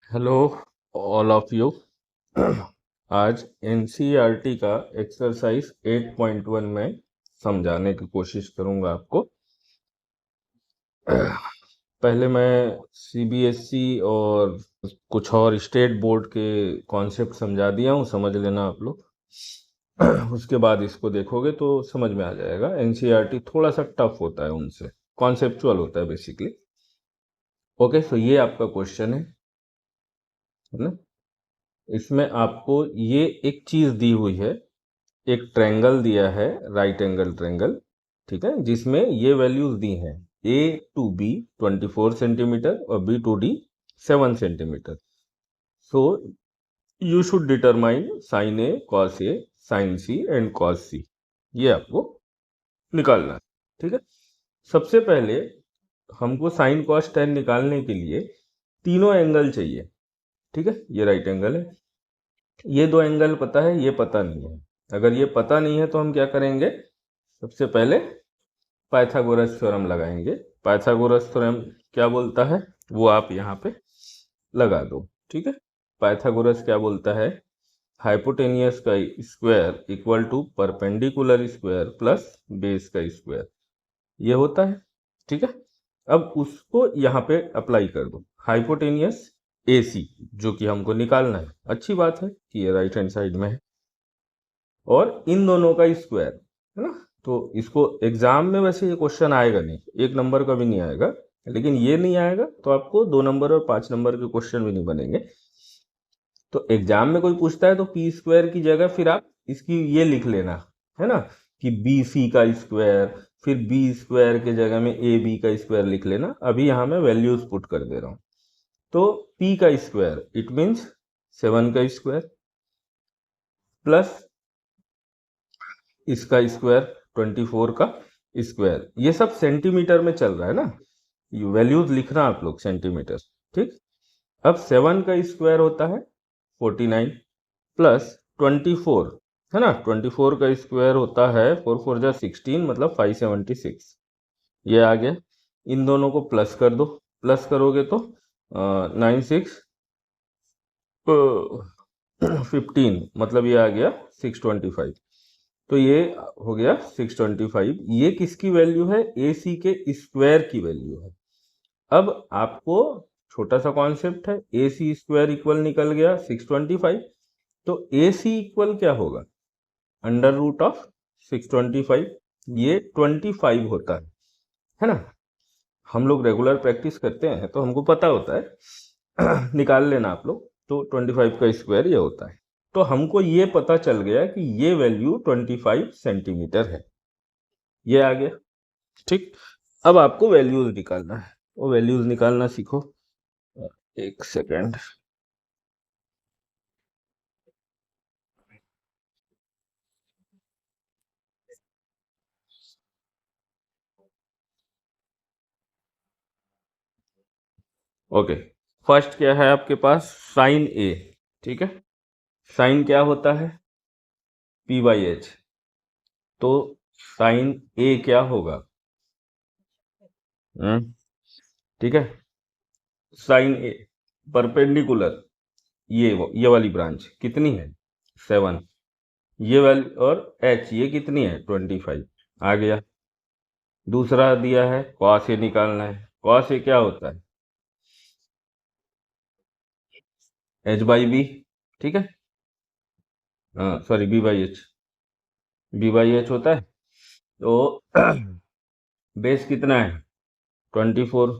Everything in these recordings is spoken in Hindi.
Hello all of you. आज एनसीईआरटी का एक्सरसाइज 8.1 में समझाने की कोशिश करूंगा आपको। पहले मैं सीबीएसई और कुछ और स्टेट बोर्ड के कॉन्सेप्ट समझा दिया हूँ, समझ लेना आप लोग। उसके बाद इसको देखोगे तो समझ में आ जाएगा। एनसीईआरटी थोड़ा सा टफ होता है, उनसे कॉन्सेप्चुअल होता है बेसिकली। ओके, सो ये आपका क्वेश्चन है ना। इसमें आपको ये एक चीज दी हुई है, एक ट्रायंगल दिया है, राइट एंगल ट्रायंगल, ठीक है, जिसमें ये वैल्यूज दी हैं ए टू बी 24 सेंटीमीटर और B to D 7 centimetre. So you should determine sine A, cos A, sine C and cos C. ये आपको निकालना है, ठीक है। सबसे पहले हमको साइन कॉस टेन निकालने के लिए तीनों एंगल चाहिए, ठीक है। ये राइट एंगल है, ये दो एंगल पता है, ये पता नहीं है। अगर ये पता नहीं है तो हम क्या करेंगे, सबसे पहले पाइथागोरस थ्योरम लगाएंगे। पाइथागोरस थ्योरम क्या बोलता है वो आप यहाँ पे लगा दो, ठीक है। पाइथागोरस क्या बोलता है, हाइपोटेनियस का square equal to perpendicular square plus base का स्क्वायर, ये होता है, ठीक है। अब उसको यहाँ पे अप्लाई कर दो, हाइपोटेनियस ए सी, जो कि हमको निकालना है। अच्छी बात है कि ये राइट हैंड साइड में है, और इन दोनों का स्क्वायर है ना। तो इसको एग्जाम में वैसे ये क्वेश्चन आएगा नहीं, 1 नंबर का भी नहीं आएगा, लेकिन ये नहीं आएगा तो आपको 2 नंबर और 5 नंबर के क्वेश्चन भी नहीं बनेंगे। तो एग्जाम में कोई पूछता है तो पी स्क्वायर की जगह फिर आप इसकी ये लिख लेना, है ना, कि बी सी का स्क्वायर, फिर बी स्क्वायर के जगह में ए बी का स्क्वायर लिख लेना। अभी यहाँ मैं वैल्यूज पुट कर दे रहा हूँ। तो p का स्क्वायर इट मीन्स 7 का स्क्वायर प्लस इसका स्क्वायर 24 का स्क्वायर। ये सब सेंटीमीटर में चल रहा है ना, ये वैल्यूज लिखना आप लोग सेंटीमीटर, ठीक। अब 7 का स्क्वायर होता है 49 प्लस 24, है ना। 24 का स्क्वायर होता है 4 4 जा 16, मतलब 576। ये आ गया। इन दोनों को प्लस कर दो, प्लस करोगे तो 9 6 15, मतलब ये आ गया 625। तो ये हो गया 625। ये किसकी वैल्यू है, ए सी के स्क्वायर की वैल्यू है। अब आपको छोटा सा कॉन्सेप्ट है, ए सी स्क्वायर इक्वल निकल गया 625। तो ए सी इक्वल क्या होगा, अंडर रूट ऑफ 625। ये 25 होता है ना। हम लोग रेगुलर प्रैक्टिस करते हैं तो हमको पता होता है। निकाल लेना आप लोग। तो 25 का स्क्वायर ये होता है। तो हमको ये पता चल गया कि ये वैल्यू 25 सेंटीमीटर है, ये आ गया, ठीक। अब आपको वैल्यूज निकालना है, वो वैल्यूज निकालना सीखो। एक सेकेंड। ओके, फर्स्ट क्या है आपके पास, साइन ए, ठीक है। साइन क्या होता है, पी बाई एच। तो साइन ए क्या होगा, ठीक है। साइन ए परपेंडिकुलर, ये वाली ब्रांच कितनी है 7, ये वाली, और एच ये कितनी है 25, आ गया। दूसरा दिया है कॉस ए निकालना है। कॉस ए क्या होता है, एच बाई बी, ठीक है। हाँ sorry, B by H, B by H होता है। तो बेस कितना है 24,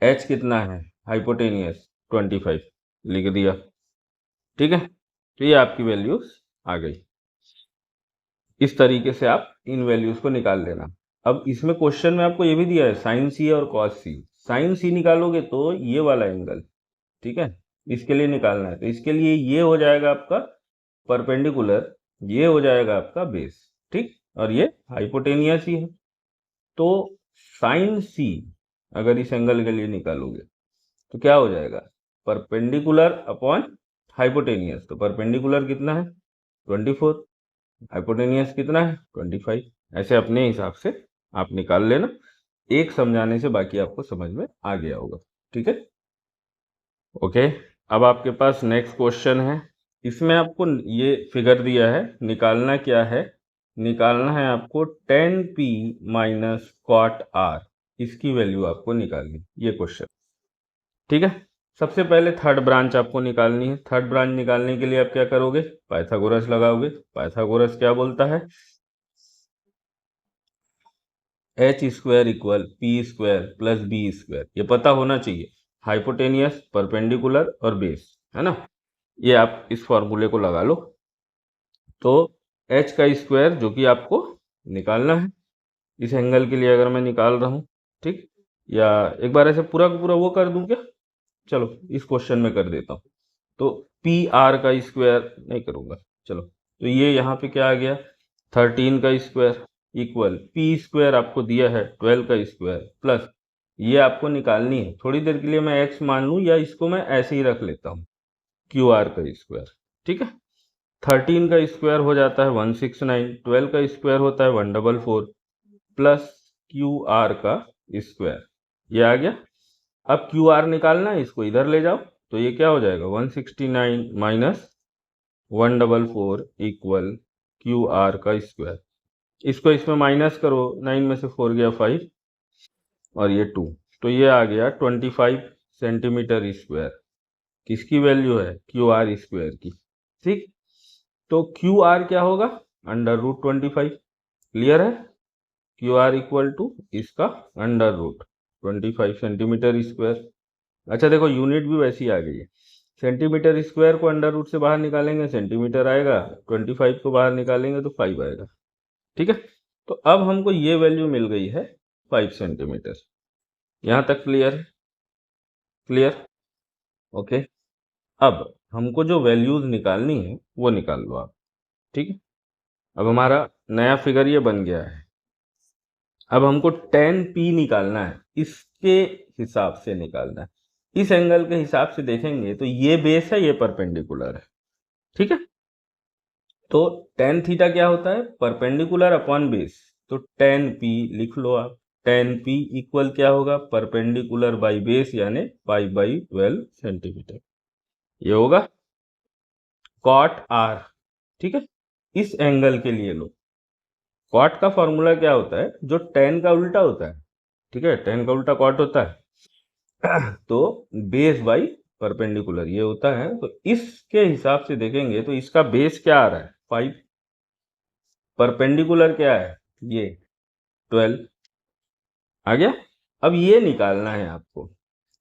एच कितना है हाइपोटेनियस 25, लिख दिया, ठीक है। तो ये आपकी वैल्यूज आ गई। इस तरीके से आप इन वैल्यूज को निकाल लेना। अब इसमें क्वेश्चन में आपको ये भी दिया है साइन सी और कॉस सी। साइन सी निकालोगे तो ये वाला एंगल, ठीक है, इसके लिए निकालना है। तो इसके लिए ये हो जाएगा आपका परपेंडिकुलर, ये हो जाएगा आपका बेस, ठीक। और ये हाइपोटेनियस ही है। तो साइन सी अगर इस एंगल के लिए निकालोगे तो क्या हो जाएगा, परपेंडिकुलर अपॉन हाइपोटेनियस। तो परपेंडिकुलर कितना है 24, हाइपोटेनियस कितना है 25। ऐसे अपने हिसाब से आप निकाल लेना। एक समझाने से बाकी आपको समझ में आ गया होगा, ठीक है। ओके, अब आपके पास नेक्स्ट क्वेश्चन है। इसमें आपको ये फिगर दिया है, निकालना क्या है? निकालना है आपको tan p minus cot r, इसकी वैल्यू आपको निकालनी, ये क्वेश्चन। ठीक है, सबसे पहले थर्ड ब्रांच आपको निकालनी है। थर्ड ब्रांच निकालने के लिए आप क्या करोगे? पाइथागोरस लगाओगे। पाइथागोरस क्या बोलता है? H square equal P square plus B square, ये पता होना चाहिए। हाइपोटेनियस, परपेंडिकुलर और बेस, है ना? ये आप इस फॉर्मूले को लगा लो। तो एच का स्क्वायर जो कि आपको निकालना है, इस एंगल के लिए अगर मैं निकाल रहा हूँ, ठीक, या एक बार ऐसे पूरा का पूरा वो कर दूं क्या? चलो इस क्वेश्चन में कर देता हूँ। तो पी आर का स्क्वायर नहीं करूंगा, चलो। तो ये यहाँ पे क्या आ गया? 13 का स्क्वायर इक्वल पी स्क्वायर आपको दिया है 12 का स्क्वायर प्लस ये आपको निकालनी है। थोड़ी देर के लिए मैं एक्स मान लूँ या इसको मैं ऐसे ही रख लेता हूँ, क्यू आर का स्क्वायर। ठीक है, 13 का स्क्वायर हो जाता है 169, 12 का स्क्वायर होता है 144 प्लस क्यू आर का स्क्वायर, ये आ गया। अब क्यू आर निकालना है, इसको इधर ले जाओ, तो ये क्या हो जाएगा? 169 माइनस 144 इक्वल क्यू आर का स्क्वायर। इसको इसमें माइनस करो, 9 में से 4 गया 5 और ये 2, तो ये आ गया 25 सेंटीमीटर स्क्वायर। किसकी वैल्यू है? क्यू आर स्क्वायर की। ठीक, तो क्यू आर क्या होगा? Under root 25। क्लियर है? क्यू आर इक्वल टू इसका अंडर रूट 25 सेंटीमीटर स्क्वायर। अच्छा देखो, यूनिट भी वैसी आ गई है। सेंटीमीटर स्क्वायर को अंडर रूट से बाहर निकालेंगे, सेंटीमीटर आएगा, 25 को बाहर निकालेंगे तो 5 आएगा। ठीक है, तो अब हमको ये वैल्यू मिल गई है 5 सेंटीमीटर। यहां तक क्लियर है? क्लियर? ओके, अब हमको जो वैल्यूज निकालनी है वो निकाल लो आप। ठीक है, अब हमारा नया फिगर ये बन गया है। अब हमको tan p निकालना है, इसके हिसाब से निकालना है। इस एंगल के हिसाब से देखेंगे तो ये बेस है, ये परपेंडिकुलर है। ठीक है, तो tan थीटा क्या होता है? Perpendicular upon base. तो tan p लिख लो आप। tan p इक्वल क्या होगा? परपेंडिकुलर बाई बेस, यानी 5/12 सेंटीमीटर, ये होगा cot r। ठीक है, इस एंगल के लिए लो। cot का फॉर्मूला क्या होता है? जो tan का उल्टा होता है। ठीक है, tan का उल्टा cot होता है। तो बेस बाई परपेंडिकुलर ये होता है। तो इसके हिसाब से देखेंगे तो इसका बेस क्या आ रहा है? 5, परपेंडिकुलर क्या है? ये 12 आ गया। अब ये निकालना है आपको,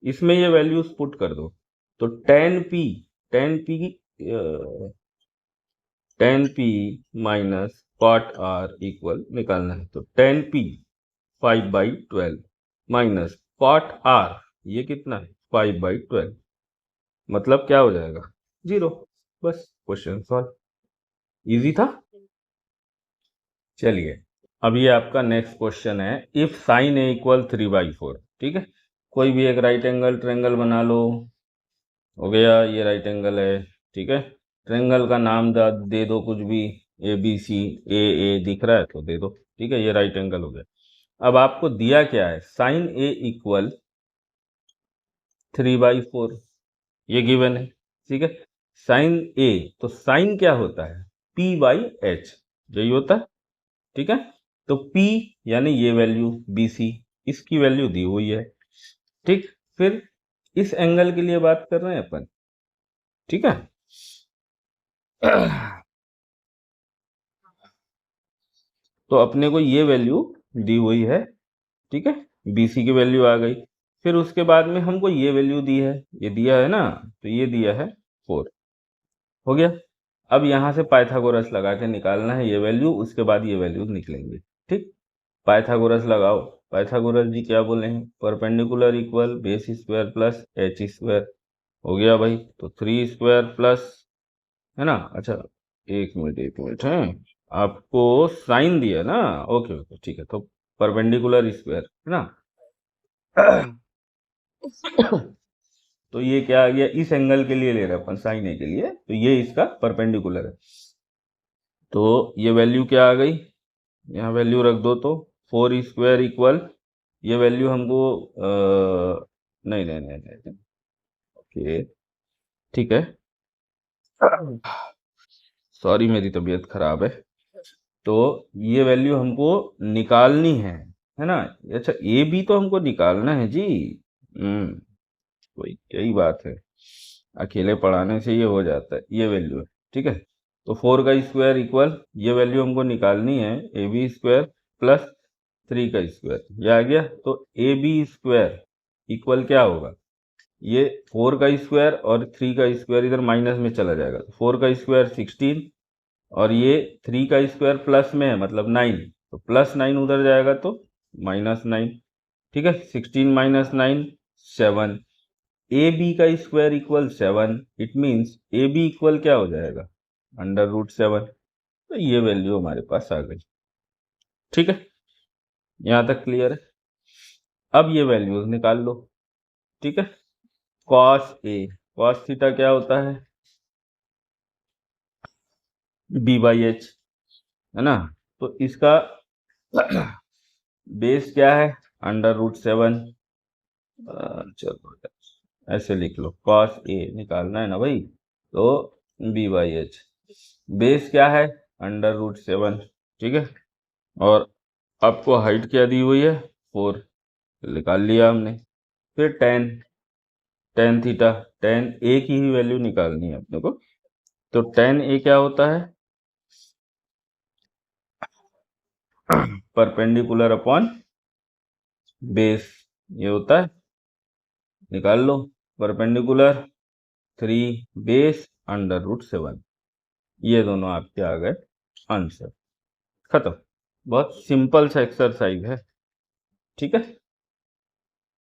इसमें ये वैल्यूज पुट कर दो। तो tan p tan p minus cot r equal निकालना है। तो tan p 5/12 minus cot r, ये कितना है? 5/12, मतलब क्या हो जाएगा? 0। बस क्वेश्चन सॉल्व। इजी था। चलिए, अब ये आपका नेक्स्ट क्वेश्चन है। If sine A equal 3/4। ठीक है, कोई भी एक राइट एंगल ट्रेंगल बना लो। हो गया, ये राइट एंगल है। ठीक है, ट्रेंगल का नाम दे दो कुछ भी, ए बी सी, ए दिख रहा है तो दे दो। ठीक है, ये राइट एंगल हो गया। अब आपको दिया क्या है? साइन ए इक्वल 3/4, ये गिवन है। ठीक है, साइन ए, तो साइन क्या होता है? p/h, यही होता है। ठीक है, तो p यानी ये वैल्यू BC, इसकी वैल्यू दी हुई है। ठीक, फिर इस एंगल के लिए बात कर रहे हैं अपन। ठीक है, तो अपने को ये वैल्यू दी हुई है। ठीक है, BC की वैल्यू आ गई। फिर उसके बाद में हमको ये वैल्यू दी है, ये दिया है ना, तो ये दिया है 4। हो गया। अब यहां से पाइथागोरस लगा के निकालना है ये वैल्यू, उसके बाद ये वैल्यू निकलेंगे। ठीक, पाइथागोरस लगाओ। पाइथागोरस जी क्या बोले हैं? Perpendicular equal base square plus H square. हो गया भाई, तो 3 स्क्वायर प्लस, है ना? अच्छा, एक मिनट है, आपको साइन दिया ना? ओके ओके, ठीक है, तो परपेंडिकुलर स्क्वायर है ना? तो ये क्या आ गया? इस एंगल के लिए ले रहे हैं अपन, साइन ए के लिए, तो ये इसका परपेंडिकुलर है। तो ये वैल्यू क्या आ गई? यहाँ वैल्यू रख दो। तो 4 स्क्वायर इक्वल, ये वैल्यू हमको नहीं नहीं नहीं नहीं, ओके, ठीक है। सॉरी, मेरी तबीयत खराब है। तो ये वैल्यू हमको निकालनी है ना? अच्छा, ए बी तो हमको निकालना है जी। वही यही बात है, अकेले पढ़ाने से ये हो जाता है। ये वैल्यू है, ठीक है। तो 4 का स्क्वायर इक्वल, ये वैल्यू हमको निकालनी है, ए बी स्क्वायर प्लस 3 का स्क्वायर, ये आ गया। तो ए बी स्क्वायर इक्वल क्या होगा? ये 4 का स्क्वायर और 3 का स्क्वायर इधर माइनस में चला जाएगा। 4 का स्क्वायर 16 और ये 3 का स्क्वायर प्लस में है, मतलब 9, तो प्लस 9 उधर जाएगा तो -9, ठीक है। 16 माइनस 9 7। ए बी का square equal 7, it means A B equal क्या हो जाएगा? √7। तो ये वैल्यू हमारे पास आ गई, ठीक है। यहां तक क्लियर है? अब ये वैल्यूज निकाल लो, ठीक है। कॉस ए, कॉस थीटा क्या होता है? b/h, है ना? तो इसका बेस क्या है? √7। चलो ऐसे लिख लो, कॉस ए निकालना है ना भाई, तो b/h। बेस क्या है? √7, ठीक है। और आपको हाइट क्या दी हुई है? 4, निकाल लिया हमने। फिर टेन थीटा, टेन ए की ही वैल्यू निकालनी है अपने को। तो टेन ए क्या होता है? परपेंडिकुलर अपॉन बेस, ये होता है। निकाल लो, परपेंडिकुलर 3 बेस √7, ये दोनों आपके आ गए आंसर। खत्म। बहुत सिंपल सा एक्सरसाइज है, ठीक है।